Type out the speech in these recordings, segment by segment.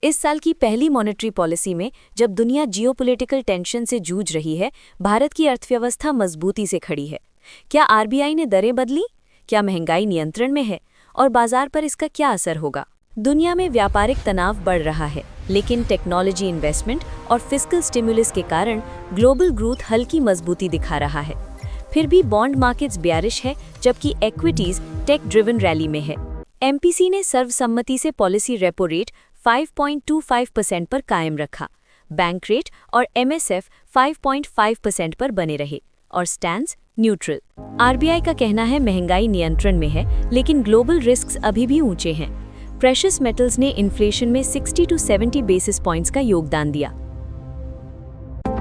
इस साल की पहली मॉनेटरी पॉलिसी में जब दुनिया जियोपॉलिटिकल टेंशन से जूझ रही है, भारत की अर्थव्यवस्था मजबूती से खड़ी है। क्या आरबीआई ने दरें बदली? क्या महंगाई नियंत्रण में है? और बाजार पर इसका क्या असर होगा? दुनिया में व्यापारिक तनाव बढ़ रहा है, लेकिन टेक्नोलॉजी इन्वेस्टमेंट और फिस्कल स्टिमुलस के कारण ग्लोबल ग्रोथ हल्की मजबूती दिखा रहा है। फिर भी बॉन्ड मार्केट्स बेयरिश है, जबकि इक्विटीज टेक ड्रिवन रैली में है। एमपीसी ने सर्वसम्मति से पॉलिसी रेपो रेट 5.25% पर कायम रखा। बैंक रेट और एमएसएफ 5.5% पर बने रहे और स्टैंड्स न्यूट्रल। आरबीआई का कहना है महंगाई नियंत्रण में है, लेकिन ग्लोबल रिस्क्स अभी भी ऊंचे हैं। प्रेशियस मेटल्स ने इन्फ्लेशन में 60 to 70 बेसिस पॉइंट्स का योगदान दिया।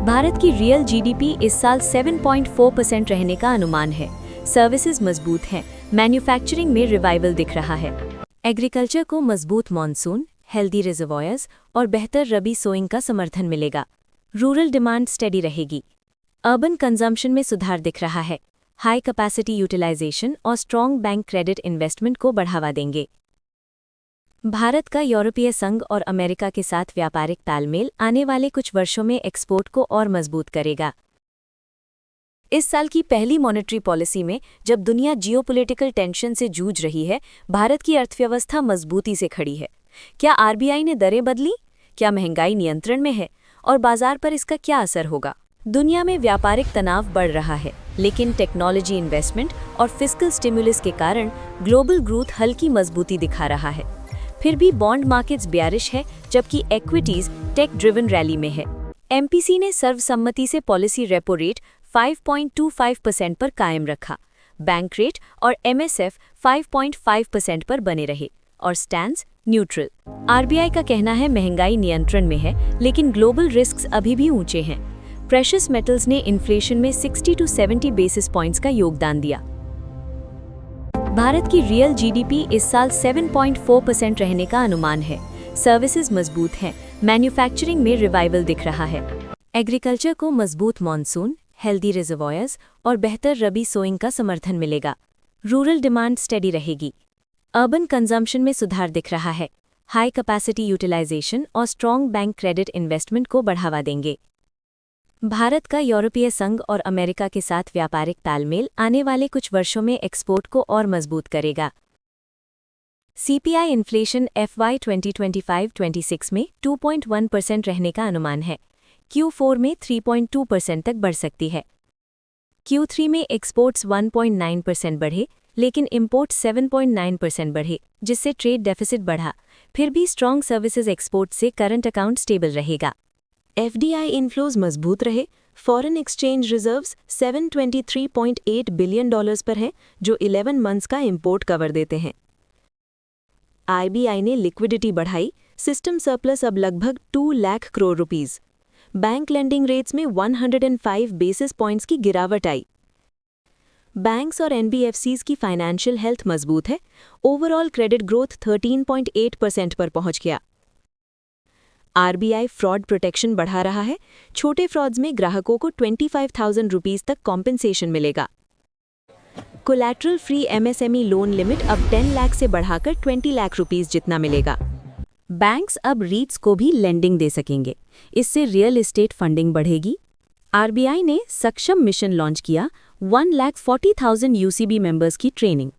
भारत की रियल जीडीपी इस साल 7.4% रहने का अनुमान है। सर्विसेज मजबूत हैं, मैन्युफैक्चरिंग में रिवाइवल दिख रहा है। एग्रीकल्चर को मजबूत मॉनसून, हेल्दी रिजर्वॉयर्स और बेहतर रबी सोइंग का समर्थन मिलेगा। रूरल डिमांड स्टेडी रहेगी। अर्बन कंजम्पशन में सुधार दिख रहा है। हाई कैपेसिटी यूटिलाइजेशन और स्ट्रॉन्ग बैंक क्रेडिट इन्वेस्टमेंट को बढ़ावा देंगे। भारत का यूरोपीय संघ और अमेरिका के साथ व्यापारिक तालमेल आने वाले कुछ वर्षों में एक्सपोर्ट को और मजबूत करेगा। इस साल की पहली मॉनेटरी पॉलिसी में जब दुनिया जियोपॉलिटिकल टेंशन से जूझ रही है, भारत की अर्थव्यवस्था मजबूती से खड़ी है। क्या आरबीआई ने दरें बदली? क्या महंगाई नियंत्रण में है? और बाजार पर इसका क्या असर होगा? दुनिया में व्यापारिक तनाव बढ़ रहा है, लेकिन टेक्नोलॉजी इन्वेस्टमेंट और फिस्कल स्टिमुलस के कारण ग्लोबल ग्रोथ हल्की मजबूती दिखा रहा है। फिर भी बॉन्ड मार्केट्स बेयरिश है, जबकि इक्विटीज टेक ड्रिवन रैली में है। एमपीसी ने सर्वसम्मति से पॉलिसी रेपो रेट 5.25% पर कायम रखा। बैंक रेट और एमएसएफ 5.5% पर बने रहे और स्टैंड्स न्यूट्रल। आरबीआई का कहना है महंगाई नियंत्रण में है, लेकिन ग्लोबल रिस्क्स अभी भी ऊंचे हैं। प्रेशियस मेटल्स ने इन्फ्लेशन में 60 to 70 बेसिस पॉइंट्स का योगदान दिया। भारत की रियल जीडीपी इस साल 7.4% रहने का अनुमान है। सर्विसेज मजबूत हैं, मैन्युफैक्चरिंग में रिवाइवल दिख रहा है। एग्रीकल्चर को मजबूत मॉनसून, हेल्दी रिजर्वॉयर्स और बेहतर रबी सोइंग का समर्थन मिलेगा। रूरल डिमांड स्टेडी रहेगी। अर्बन कंजम्पशन में सुधार दिख रहा है। हाई कैपेसिटी यूटिलाइजेशन और स्ट्रॉन्ग बैंक क्रेडिट इन्वेस्टमेंट को बढ़ावा देंगे। भारत का यूरोपीय संघ और अमेरिका के साथ व्यापारिक तालमेल आने वाले कुछ वर्षों में एक्सपोर्ट को और मजबूत करेगा। सीपीआई इन्फ्लेशन FY 2025-26 में 2.1% रहने का अनुमान है। Q4 में 3.2% तक बढ़ सकती है। Q3 में एक्सपोर्ट्स 1.9% बढ़े, लेकिन इंपोर्ट्स 7.9% बढ़े, जिससे ट्रेड डेफिसिट बढ़ा। फिर भी स्ट्रॉन्ग सर्विसेज एक्सपोर्ट से करंट अकाउंट स्टेबल रहेगा। एफडीआई इनफ्लोज मजबूत रहे। फॉरेन एक्सचेंज रिजर्व्स $723.8 बिलियन पर हैं, जो 11 मंथ्स का इंपोर्ट कवर देते हैं। आरबीआई ने लिक्विडिटी बढ़ाई। सिस्टम सरप्लस अब लगभग 2 lakh crore rupees. Bank lending rates में 105 बेसिस पॉइंट्स की गिरावट आई। बैंक्स और एनबीएफसीज की फाइनेंशियल हेल्थ मजबूत है। ओवरऑल क्रेडिट ग्रोथ 13.8% पर पहुंच गया। आरबीआई फ्रॉड प्रोटेक्शन बढ़ा रहा है। छोटे फ्रॉड्स में ग्राहकों को 25,000 रुपीस तक कॉम्पेंसेशन मिलेगा। Collateral free MSME loan limit अब 10 लाख से बढ़ाकर 20 लाख रुपीस जितना मिलेगा। बैंक्स अब रीट्स को भी लेंडिंग दे सकेंगे। इससे रियल एस्टेट फंडिंग बढ़ेगी। आरबीआई ने सक्षम मिशन लॉन्च किया। 1,40,000 यूसीबी मेंबर्स की ट्रेनिंग।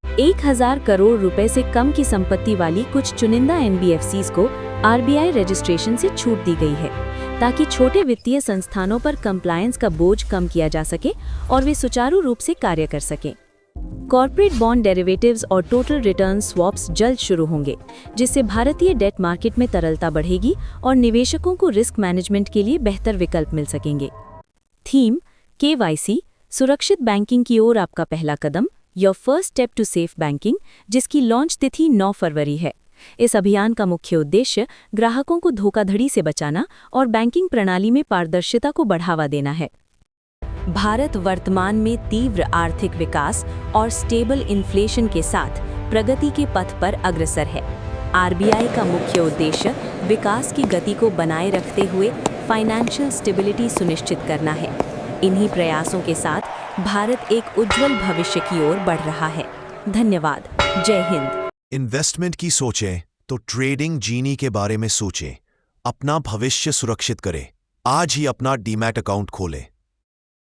1,000 करोड़ रुपए से कम की संपत्ति वाली कुछ चुनिंदा एनबीएफसीज को आरबीआई रजिस्ट्रेशन से छूट दी गई है, ताकि छोटे वित्तीय संस्थानों पर कंप्लायंस का बोझ कम किया जा सके और वे सुचारू रूप से कार्य कर सकें। कॉर्पोरेट बॉन्ड डेरिवेटिव्स और टोटल रिटर्न स्वैप्स जल्द शुरू होंगे, जिससे भारतीय डेट मार्केट में तरलता बढ़ेगी और निवेशकों को रिस्क मैनेजमेंट के लिए बेहतर विकल्प मिल सकेंगे। थीम केवाईसी सुरक्षित बैंकिंग की ओर आपका पहला कदम, your first step to safe banking, जिसकी लॉन्च तिथि 9 फरवरी है। इस अभियान का मुख्य उद्देश्य ग्राहकों को धोखाधड़ी से बचाना और बैंकिंग प्रणाली में पारदर्शिता को बढ़ावा देना है। भारत वर्तमान में तीव्र आर्थिक विकास और स्टेबल इन्फ्लेशन के साथ प्रगति के पथ पर अग्रसर है। आरबीआई का मुख्य उद्देश्य विकास की गति को बनाए रखते हुए फाइनेंशियल स्टेबिलिटी सुनिश्चित करना है। इन्हीं प्रयासों के साथ भारत एक उज्जवल भविष्य की ओर बढ़ रहा है। धन्यवाद। जय हिंद। इन्वेस्टमेंट की सोचें, तो ट्रेडिंग जीनी के बारे में सोचें, अपना भविष्य सुरक्षित करें। आज ही अपना डीमैट अकाउंट खोलें।